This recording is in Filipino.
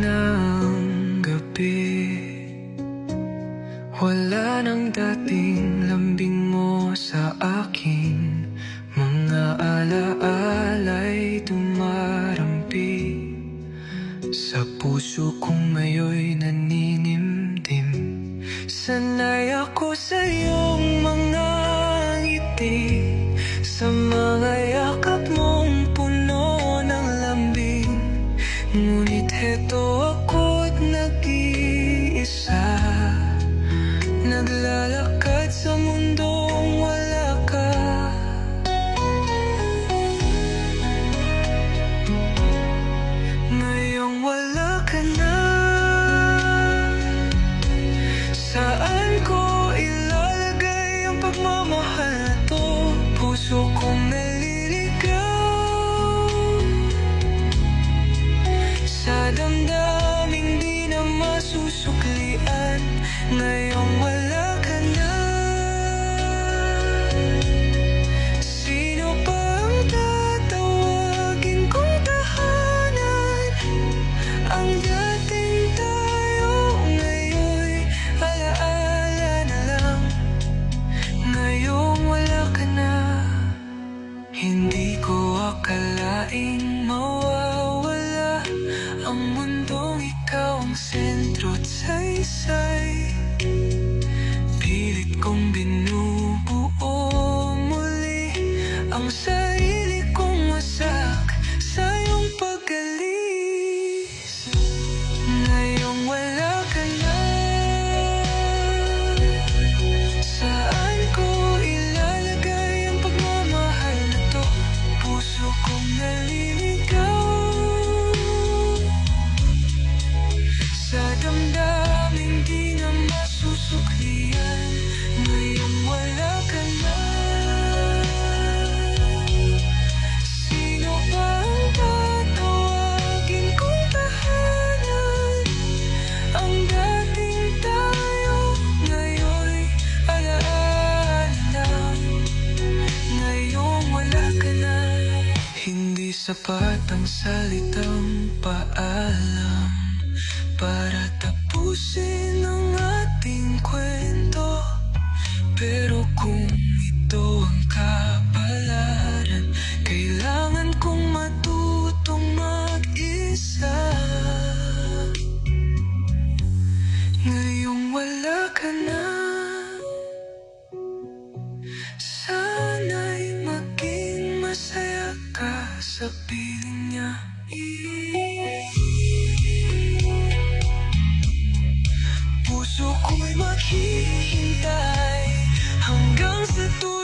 ng gabi. Wala nang dating lambing mo sa akin, mga alaala'y dumarampi. Sa puso kong ngayo'y naninimdim, sanay ako sa iyong mga ngiti, sa mga yakap mong puno ng lambing. Ngunit heto ako't nag-iisa, naglalakad sa mundong wala ka. Ngayong wala ka na, saan ko ilalagay ang pagmamahal na to? Puso kong naliligaw sa damdaming di na masusuklian. Ngayong wala ka na, sino pa ang tatawagin kong tahanan? Ang dating tayo ngayon'y alaala na lang. Ngayong wala ka na, hindi ko akalaing mawawala ang mundong ikaw ang sentro't saysay. Pilit kong binubuo muli ang sarili kong wasak sa iyong pag-alis. Ngayong wala ka na, saan ko ilalagay ang pagmamahal na to? Puso kong naliligaw sa damdaming di na masusuklian. Ngayong wala ka na, sino pa ang tatawagin kong tahanan? Ang dating tayo ngayon'y alaala lang. Ngayong wala ka na, hindi sapat ang salitang paalam para tapusin ang ating kwento. Pero kung ito ang kapalaran, kailangan kong matutong mag-isa. Ngayong wala ka na, sana'y maging masaya ka sa piling niya. Puso ko'y maghihintay hanggang sa dulo.